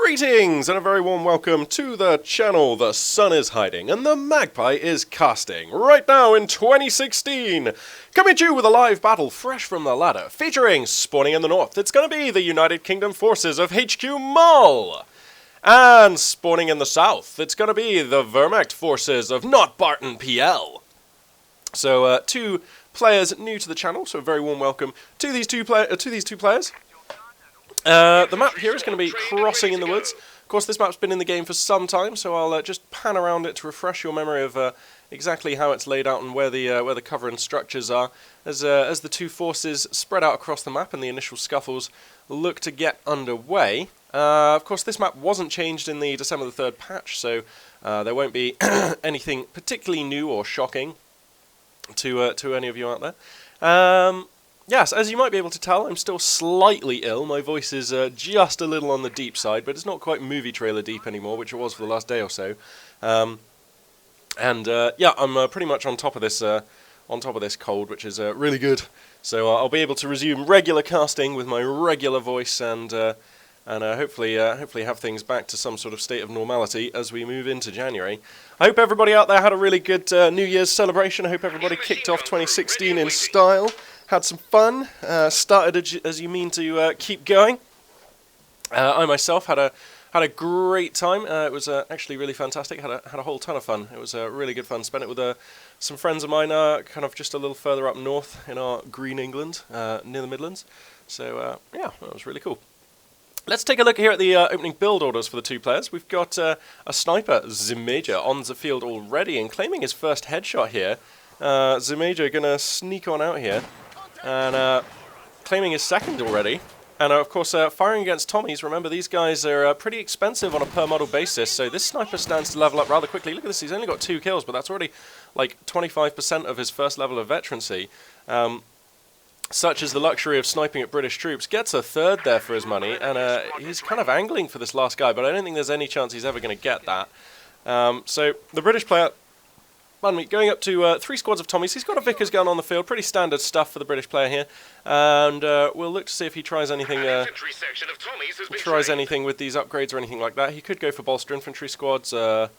Greetings and a very warm welcome to the channel. The sun is hiding and the magpie is casting right now in 2016. Coming to you with a live battle fresh from the ladder, featuring spawning in the north. It's going to be the United Kingdom forces of HQmul. And spawning in the south, it's going to be the Wehrmacht forces of NotBartonPL. So two players new to the channel, so a very warm welcome to these two players. The map here is going to be Crossing in the Woods. Of course, this map's been in the game for some time, so I'll just pan around it to refresh your memory of exactly how it's laid out and where the cover and structures are, as the two forces spread out across the map and the initial scuffles look to get underway. Of course, this map wasn't changed in the December the 3rd patch, so there won't be anything particularly new or shocking to any of you out there. Yes, as you might be able to tell, I'm still slightly ill. My voice is just a little on the deep side, but it's not quite movie trailer deep anymore, which it was for the last day or so. Yeah, I'm pretty much on top of this cold, which is really good. So I'll be able to resume regular casting with my regular voice, and hopefully have things back to some sort of state of normality as we move into January. I hope everybody out there had a really good New Year's celebration. I hope everybody kicked off 2016 in style. Had some fun, started as you mean to keep going. I myself had a great time. It was actually really fantastic. Had a whole ton of fun. It was really good fun. Spent it with some friends of mine, kind of just a little further up north in our green England, near the Midlands. So yeah, that was really cool. Let's take a look here at the opening build orders for the two players. We've got a sniper, Zimager, on the field already and claiming his first headshot here. Zimager gonna sneak on out here. And claiming his second already. And of course, firing against Tommies. Remember, these guys are pretty expensive on a per model basis, so this sniper stands to level up rather quickly. Look at this, he's only got 2 kills, but that's already like 25% of his first level of veterancy. Such is the luxury of sniping at British troops. Gets a third there for his money, and he's kind of angling for this last guy, but I don't think there's any chance he's ever going to get that. So the British player... going up to 3 squads of Tommies. He's got a Vickers gun on the field, pretty standard stuff for the British player here. And we'll look to see if he tries anything with these upgrades or anything like that. He could go for bolster infantry squads or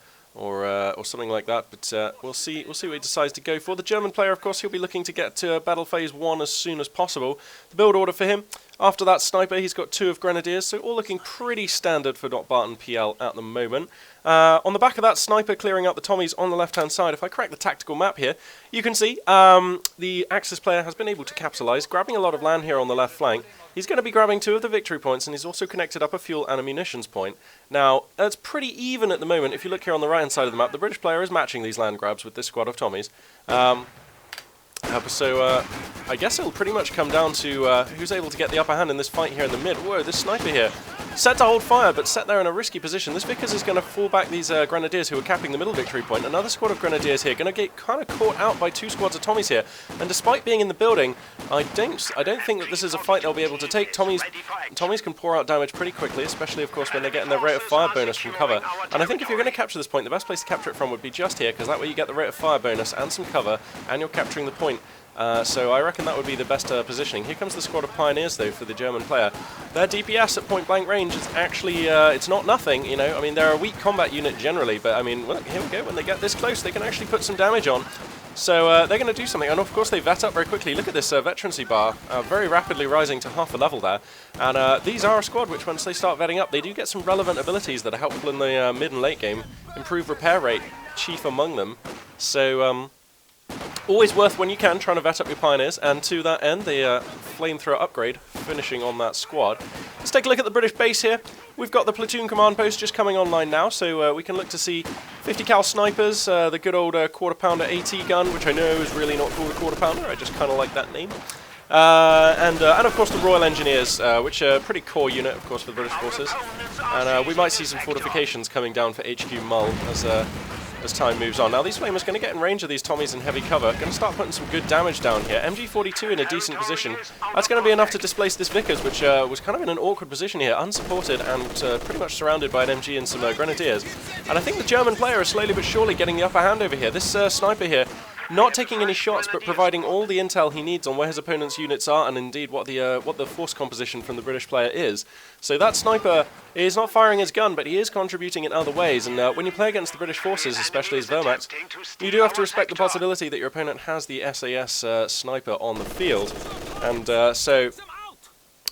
something like that, but we'll see what he decides to go for. The German player, of course, he'll be looking to get to Battle Phase 1 as soon as possible. The build order for him, after that sniper, he's got 2 of Grenadiers, so all looking pretty standard for NotBartonPL at the moment. On the back of that sniper clearing out the Tommies on the left-hand side, if I crack the tactical map here, you can see the Axis player has been able to capitalize, grabbing a lot of land here on the left flank. He's going to be grabbing 2 of the victory points, and he's also connected up a fuel and a munitions point. Now, it's pretty even at the moment. If you look here on the right-hand side of the map, the British player is matching these land grabs with this squad of Tommies. So I guess it'll pretty much come down to who's able to get the upper hand in this fight here in the mid. Whoa, this sniper here. Set to hold fire, but set there in a risky position. This Vickers is going to fall back these Grenadiers who are capping the middle victory point. Another squad of Grenadiers here, going to get kind of caught out by 2 squads of Tommies here. And despite being in the building, I don't think that this is a fight they'll be able to take. Tommies can pour out damage pretty quickly, especially, of course, when they're getting their rate of fire bonus from cover. And I think if you're going to capture this point, the best place to capture it from would be just here, because that way you get the rate of fire bonus and some cover, and you're capturing the point. So I reckon that would be the best positioning. Here comes the squad of Pioneers, though, for the German player. Their DPS at point-blank range is actually, it's not nothing, you know. I mean, they're a weak combat unit generally, but, I mean, look, here we go. When they get this close, they can actually put some damage on. So they're going to do something. And, of course, they vet up very quickly. Look at this veterancy bar, very rapidly rising to half a level there. And these are a squad which, once they start vetting up, they do get some relevant abilities that are helpful in the mid and late game. Improved repair rate, chief among them. So... always worth, when you can, trying to vet up your Pioneers, and to that end, the flamethrower upgrade finishing on that squad. Let's take a look at the British base here. We've got the platoon command post just coming online now, so we can look to see 50 cal snipers, the good old quarter pounder AT gun, which I know is really not called a quarter pounder, I just kind of like that name. And of course the Royal Engineers, which are a pretty core unit, of course, for the British forces. And we might see some fortifications coming down for HQmul as time moves on. Now these Flamers going to get in range of these Tommies in heavy cover, going to start putting some good damage down here. MG42 in a decent position. That's going to be enough to displace this Vickers, which was kind of in an awkward position here, unsupported and pretty much surrounded by an MG and some Grenadiers. And I think the German player is slowly but surely getting the upper hand over here. This sniper here not taking any shots, but providing all the intel he needs on where his opponent's units are, and indeed what the force composition from the British player is. So that sniper is not firing his gun, but he is contributing in other ways, and when you play against the British forces, especially as Wehrmacht, you do have to respect the possibility that your opponent has the SAS sniper on the field, and so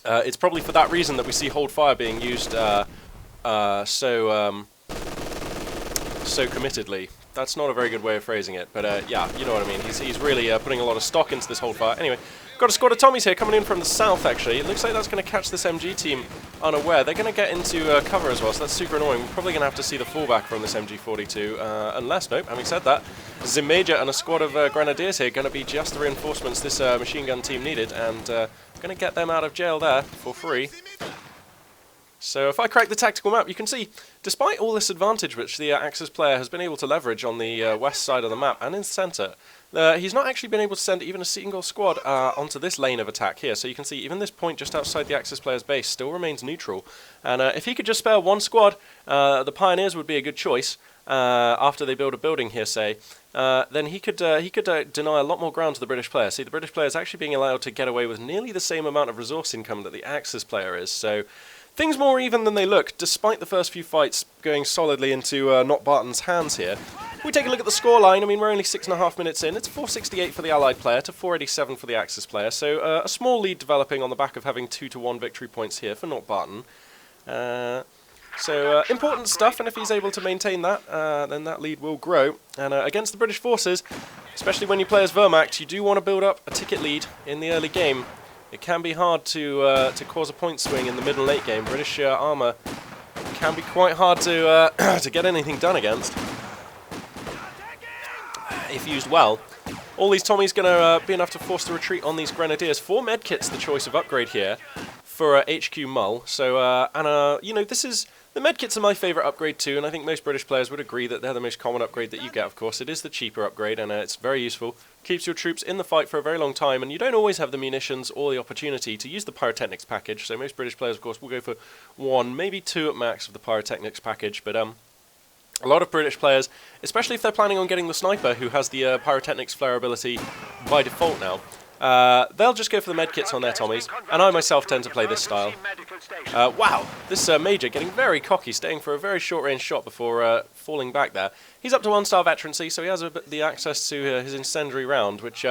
it's probably for that reason that we see hold fire being used so committedly. That's not a very good way of phrasing it, but yeah, you know what I mean. He's really putting a lot of stock into this hold fire. Anyway, got a squad of Tommies here coming in from the south, actually. It looks like that's going to catch this MG team unaware. They're going to get into cover as well, so that's super annoying. We're probably going to have to see the fallback from this MG42, unless, nope, having said that, Zimager and a squad of Grenadiers here going to be just the reinforcements this machine gun team needed, and going to get them out of jail there for free. So if I crack the tactical map, you can see, despite all this advantage which the Axis player has been able to leverage on the west side of the map and in the centre, he's not actually been able to send even a single squad onto this lane of attack here. So you can see even this point just outside the Axis player's base still remains neutral. And if he could just spare one squad, the Pioneers would be a good choice after they build a building here, say. Then he could deny a lot more ground to the British player. See, the British player is actually being allowed to get away with nearly the same amount of resource income that the Axis player is. So things more even than they look, despite the first few fights going solidly into NotBarton's hands here. If we take a look at the scoreline, I mean, we're only 6.5 minutes in. It's 468 for the Allied player to 487 for the Axis player. So a small lead developing on the back of having 2-1 victory points here for NotBarton. So important stuff, and if he's able to maintain that, then that lead will grow. And against the British forces, especially when you play as Wehrmacht, you do want to build up a ticket lead in the early game. It can be hard to cause a point swing in the mid and late game. British armour can be quite hard to to get anything done against if used well. All these Tommies going to be enough to force the retreat on these Grenadiers. 4 medkits, the choice of upgrade here for HQmul. So you know, this is. The medkits are my favourite upgrade too, and I think most British players would agree that they're the most common upgrade that you get, of course. It is the cheaper upgrade, and it's very useful. Keeps your troops in the fight for a very long time, and you don't always have the munitions or the opportunity to use the pyrotechnics package, so most British players, of course, will go for 1, maybe 2 at max of the pyrotechnics package, but a lot of British players, especially if they're planning on getting the sniper, who has the pyrotechnics flare ability by default now, they'll just go for the medkits on their Tommies, and I myself tend to play this style. Wow, this Major getting very cocky, staying for a very short-range shot before falling back there. He's up to 1-star veterancy, so he has the access to his incendiary round, which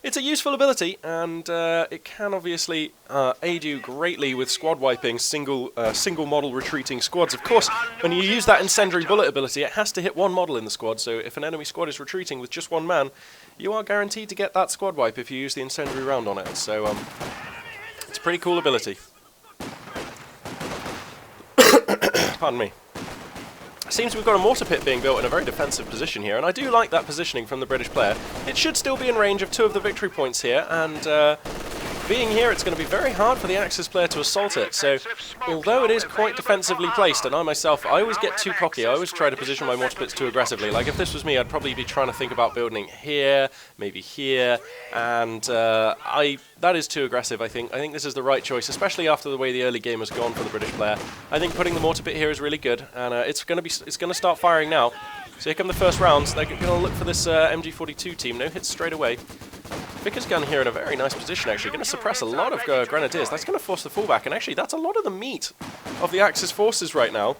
it's a useful ability, and it can obviously aid you greatly with squad wiping single model retreating squads. Of course, when you use that incendiary bullet ability, it has to hit 1 model in the squad, so if an enemy squad is retreating with just 1 man, you are guaranteed to get that squad wipe if you use the incendiary round on it. So it's a pretty cool ability. Pardon me. Seems we've got a mortar pit being built in a very defensive position here, and I do like that positioning from the British player. It should still be in range of 2 of the victory points here, and being here, it's going to be very hard for the Axis player to assault it. So, although it is quite defensively placed, and I myself, I always get too cocky. I always try to position my mortar pits too aggressively. Like, if this was me, I'd probably be trying to think about building it here, maybe here, and that is too aggressive, I think. I think this is the right choice, especially after the way the early game has gone for the British player. I think putting the mortar pit here is really good, and it's going to start firing now. So here come the first rounds. They're going to look for this MG42 team. No hits straight away. Vickers gun here in a very nice position, actually. Going to suppress a lot of Grenadiers. That's going to force the fallback, and actually that's a lot of the meat of the Axis forces right now.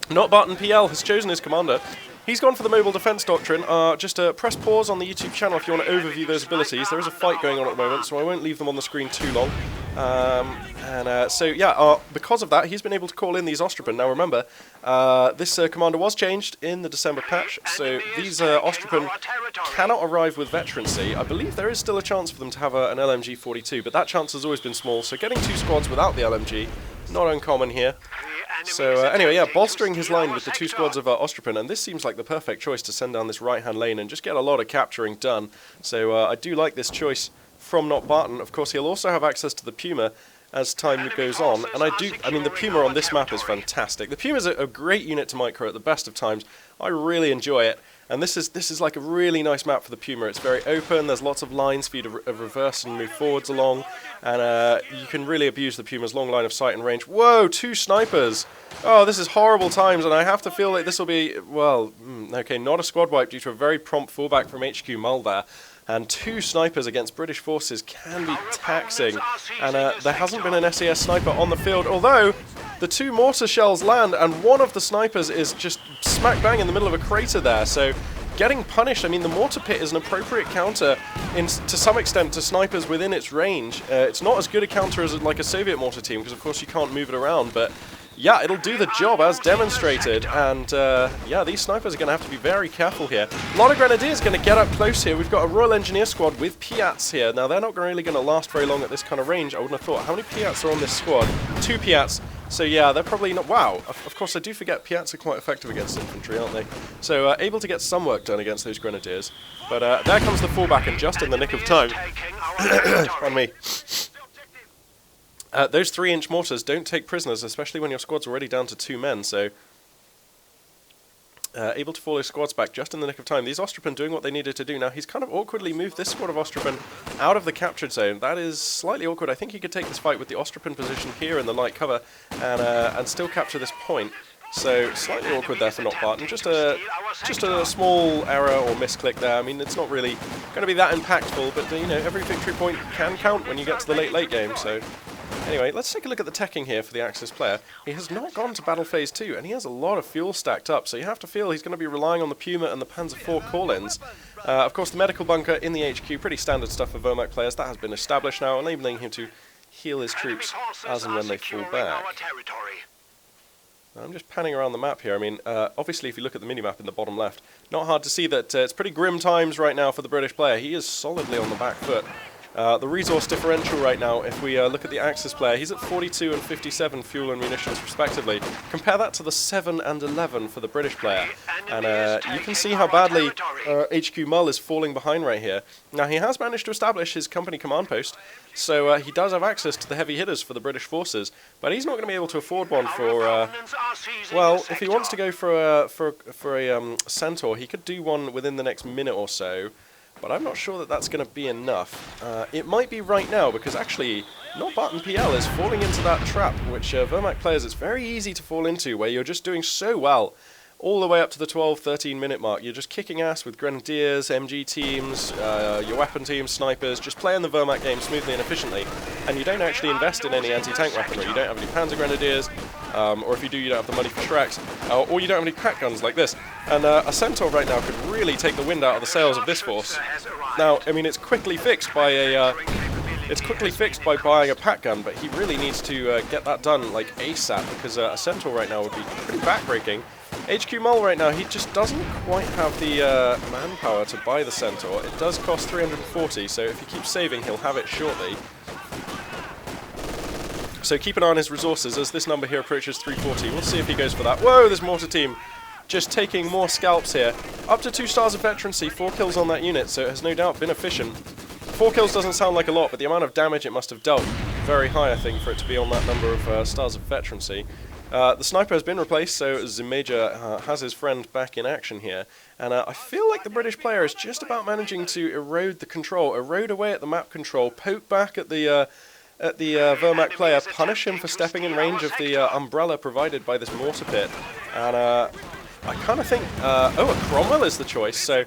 NotBartonPL has chosen his commander. He's gone for the mobile defense doctrine. Just press pause on the YouTube channel if you want to overview those abilities. There is a fight going on at the moment, so I won't leave them on the screen too long. So yeah, because of that, he's been able to call in these Ostrupin. Now remember, this commander was changed in the December patch, so these Ostrupin cannot arrive with veterancy. I believe there is still a chance for them to have an LMG-42, but that chance has always been small, so getting 2 squads without the LMG, not uncommon here. So anyway, yeah, bolstering his line with the 2 squads of Ostrupin, and this seems like the perfect choice to send down this right-hand lane and just get a lot of capturing done. So I do like this choice from NotBarton. Of course, he'll also have access to the Puma as time goes on, and I mean, the Puma on this map is fantastic. The Puma is a great unit to micro at the best of times. I really enjoy it, and this is like a really nice map for the Puma. It's very open, there's lots of lines for you to reverse and move forwards along, and you can really abuse the Puma's long line of sight and range. Whoa, 2 snipers Oh, this is horrible times, and I have to feel like this will be, well, okay, not a squad wipe due to a very prompt fallback from HQmul there. And 2 snipers against British forces can be taxing. And there hasn't been an SAS sniper on the field, although the 2 mortar shells land, and one of the snipers is just smack bang in the middle of a crater there. So getting punished. I mean, the mortar pit is an appropriate counter to some extent to snipers within its range. It's not as good a counter as like a Soviet mortar team, because of course you can't move it around, but yeah, it'll do the job as demonstrated, and yeah, these snipers are going to have to be very careful here. A lot of Grenadiers going to get up close here. We've got a Royal Engineer squad with Piats here. Now, they're not really going to last very long at this kind of range, I wouldn't have thought. How many Piats are on this squad? 2 Piats. So yeah, they're probably not... Wow, of course I do forget Piats are quite effective against infantry, aren't they? So able to get some work done against those Grenadiers. But there comes the fallback, and just in the nick of time. Pardon me. Those 3-inch mortars don't take prisoners, especially when your squad's already down to 2 men, so... able to fall his squads back just in the nick of time. These Ostrupin doing what they needed to do. Now, he's kind of awkwardly moved this squad of Ostrupin out of the captured zone. That is slightly awkward. I think he could take this fight with the Ostrupin position here in the light cover and still capture this point. So, slightly awkward there for NotBarton. Just a small error or misclick there. I mean, it's not really going to be that impactful, but, you know, every victory point can count when you get to the late game, so... Anyway, let's take a look at the teching here for the Axis player. He has not gone to Battle Phase 2, and he has a lot of fuel stacked up, so you have to feel he's going to be relying on the Puma and the Panzer IV call-ins. Of course, the medical bunker in the HQ, pretty standard stuff for Wehrmacht players. That has been established now, enabling him to heal his troops as and when they fall back. I'm just panning around the map here. I mean, obviously, if you look at the minimap in the bottom left, not hard to see that it's pretty grim times right now for the British player. He is solidly on the back foot. The resource differential right now, if we look at the Axis player, he's at 42 and 57 fuel and munitions respectively. Compare that to the 7 and 11 for the British player. And you can see how badly HQmul is falling behind right here. Now, he has managed to establish his company command post, so he does have access to the heavy hitters for the British forces, but he's not going to be able to afford one for, well, if he wants to go for a Centaur, he could do one within the next minute or so. But I'm not sure that that's going to be enough. It might be right now, because actually, NotBartonPL is falling into that trap, which Wehrmacht players, it's very easy to fall into, where you're just doing so well, all the way up to the 12-13 minute mark. You're just kicking ass with Grenadiers, MG teams, your weapon teams, snipers, just playing the Wehrmacht game smoothly and efficiently, and you don't actually invest in any anti-tank weaponry. You don't have any Panzer Grenadiers, or if you do, you don't have the money for Shreks, or you don't have any pack guns like this. And a Centaur right now could really take the wind out of the sails of this force. Now, I mean, it's quickly fixed by buying a pack gun, but he really needs to get that done like ASAP, because a Centaur right now would be pretty backbreaking. HQmul right now, he just doesn't quite have the manpower to buy the Centaur. It does cost 340, so if he keeps saving, he'll have it shortly. So keep an eye on his resources as this number here approaches 340. We'll see if he goes for that. Whoa, this mortar team just taking more scalps here. Up to 2 stars of veterancy, 4 kills on that unit, so it has no doubt been efficient. 4 kills doesn't sound like a lot, but the amount of damage it must have dealt, very high, I think, for it to be on that number of stars of veterancy. The sniper has been replaced, so Zimeja has his friend back in action here. And I feel like the British player is just about managing to erode the control, erode away at the map control, poke back at the Wehrmacht player, punish him for stepping in range of the umbrella provided by this mortar pit. And I kind of think, oh, a Cromwell is the choice, so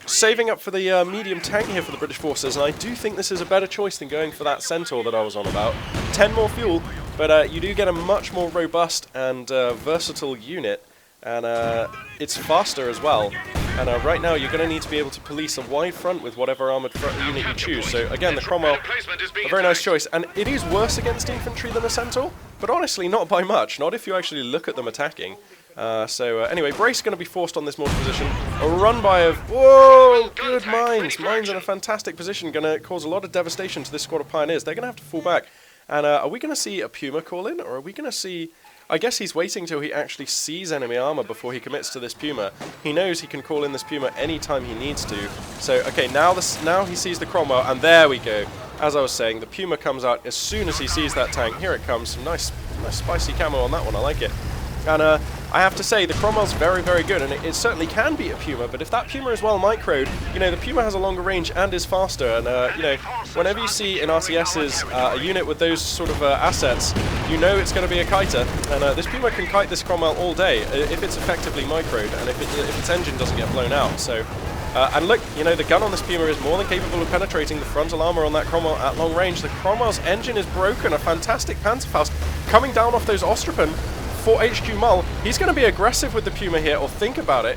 saving up for the medium tank here for the British forces, and I do think this is a better choice than going for that Centaur that I was on about. 10 more fuel, but you do get a much more robust and versatile unit, and it's faster as well. And right now you're going to need to be able to police a wide front with whatever armoured unit you choose. So again, the Cromwell, a very nice choice, and it is worse against infantry than a Centaur, but honestly not by much, not if you actually look at them attacking. Anyway, Brace going to be forced on this mortar position. A run-by of... Whoa! Good mines! Mines in a fantastic position, going to cause a lot of devastation to this squad of Pioneers. They're going to have to fall back. And are we going to see a Puma call in, or are we going to see... I guess he's waiting till he actually sees enemy armor before he commits to this Puma. He knows he can call in this Puma anytime he needs to. So, okay, now he sees the Cromwell, and there we go. As I was saying, the Puma comes out as soon as he sees that tank. Here it comes. Some nice spicy camo on that one. I like it. And I have to say, the Cromwell's very, very good, and it certainly can beat a Puma, but if that Puma is well microed, you know, the Puma has a longer range and is faster, and, you know, whenever you see in RTSs a unit with those sort of assets, you know it's going to be a kiter, and this Puma can kite this Cromwell all day if it's effectively microed, and if its engine doesn't get blown out, so... and look, you know, the gun on this Puma is more than capable of penetrating the frontal armor on that Cromwell at long range. The Cromwell's engine is broken, a fantastic Panzerfaust coming down off those Ostrapen for HQmul. He's going to be aggressive with the Puma here, or think about it.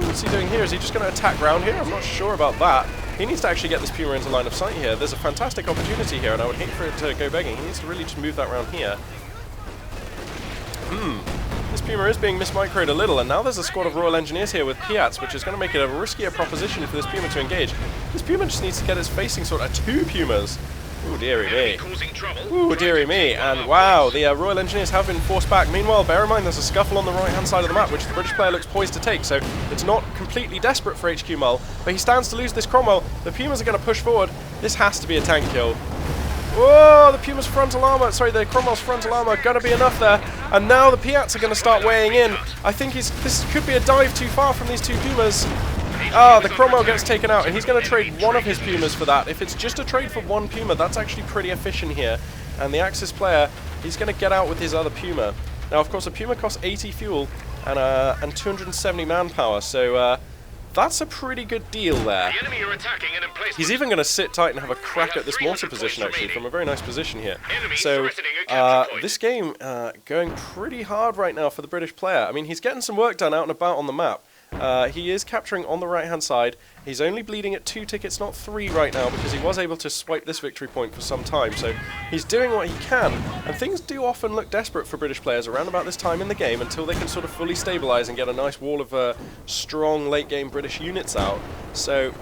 What's he doing here? Is he just going to attack round here? I'm not sure about that. He needs to actually get this Puma into line of sight here. There's a fantastic opportunity here, and I would hate for it to go begging. He needs to really just move that round here. This Puma is being mismicroed a little, and now there's a squad of Royal Engineers here with Piats, which is going to make it a riskier proposition for this Puma to engage. This Puma just needs to get its facing sort of 2 Pumas. Ooh, dearie me. Ooh, dearie me. And wow, the Royal Engineers have been forced back. Meanwhile, bear in mind there's a scuffle on the right-hand side of the map, which the British player looks poised to take, so it's not completely desperate for HQmul, but he stands to lose this Cromwell. The Pumas are going to push forward. This has to be a tank kill. Whoa, the Puma's frontal armor, sorry, the Cromwell's frontal armor gonna be enough there. And now the Piats are gonna start weighing in. I think this could be a dive too far from these 2 Pumas. Ah, the Cromwell gets taken out, and he's gonna trade one of his Pumas for that. If it's just a trade for 1 Puma, that's actually pretty efficient here. And the Axis player, he's gonna get out with his other Puma. Now, of course, a Puma costs 80 fuel and 270 manpower, so that's a pretty good deal there. He's even going to sit tight and have a crack at this mortar position, actually, from a very nice position here. So, this game going pretty hard right now for the British player. I mean, he's getting some work done out and about on the map. He is capturing on the right-hand side. He's only bleeding at 2 tickets, not 3 right now, because he was able to swipe this victory point for some time. So he's doing what he can, and things do often look desperate for British players around about this time in the game until they can sort of fully stabilize and get a nice wall of strong late-game British units out. So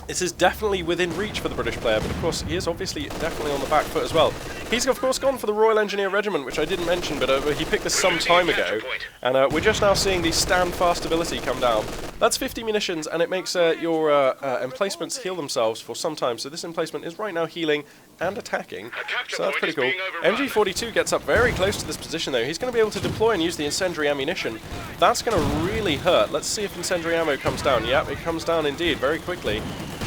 this is definitely within reach for the British player, but of course he is obviously definitely on the back foot as well. He's of course gone for the Royal Engineer Regiment, which I didn't mention, but he picked this some time ago, and we're just now seeing the stand fast ability come down. That's 50 munitions, and it makes your emplacements heal themselves for some time, so this emplacement is right now healing and attacking, so that's pretty cool. MG42 gets up very close to this position though. He's going to be able to deploy and use the incendiary ammunition. That's going to really hurt. Let's see if incendiary ammo comes down. Yep, it comes down indeed, very quickly.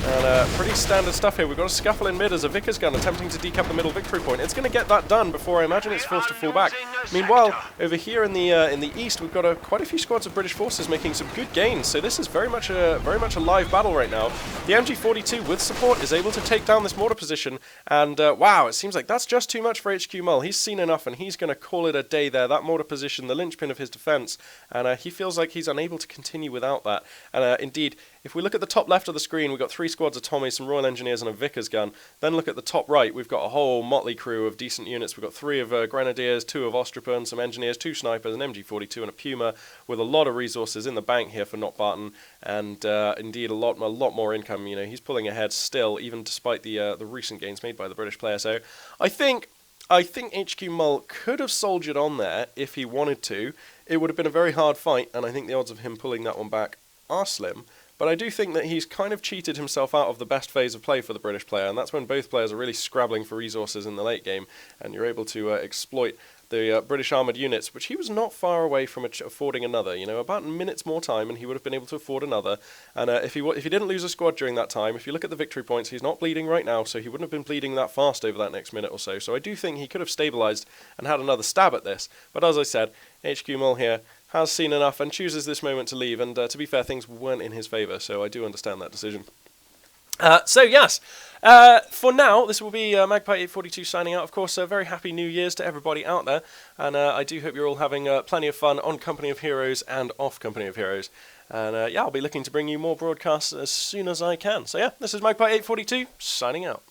And pretty standard stuff here. We've got a scuffle in mid as a Vickers gun attempting to decap the middle victory point. It's going to get that done before I imagine it's forced to fall back. Meanwhile, over here in the east, we've got quite a few squads of British forces making some good gains. So this is very much a live battle right now. The MG42 with support is able to take down this mortar position, and wow, it seems like that's just too much for HQmul. He's seen enough, and he's going to call it a day there. That mortar position, the linchpin of his defense, and he feels like he's unable to continue without that. And indeed, if we look at the top left of the screen, we've got 3 squads of Tommies, some Royal Engineers and a Vickers gun. Then look at the top right, we've got a whole motley crew of decent units. We've got 3 of Grenadiers, 2 of Ostrapen, some Engineers, 2 Snipers, an MG42 and a Puma, with a lot of resources in the bank here for NotBarton, and indeed a lot more income. You know, he's pulling ahead still, even despite the recent gains made by the British player. So I think HQmul could have soldiered on there if he wanted to. It would have been a very hard fight, and I think the odds of him pulling that one back are slim. But I do think that he's kind of cheated himself out of the best phase of play for the British player, and that's when both players are really scrabbling for resources in the late game, and you're able to exploit the British armoured units, which he was not far away from affording another. You know, about a minute's more time, and he would have been able to afford another. And if he didn't lose a squad during that time, if you look at the victory points, he's not bleeding right now, so he wouldn't have been bleeding that fast over that next minute or so. So I do think he could have stabilised and had another stab at this. But as I said, HQmul here has seen enough and chooses this moment to leave, and to be fair, things weren't in his favour, so I do understand that decision. So yes, for now, this will be Magpie842 signing out. Of course, a very happy New Year's to everybody out there, and I do hope you're all having plenty of fun on Company of Heroes and off Company of Heroes. And yeah, I'll be looking to bring you more broadcasts as soon as I can. So yeah, this is Magpie842 signing out.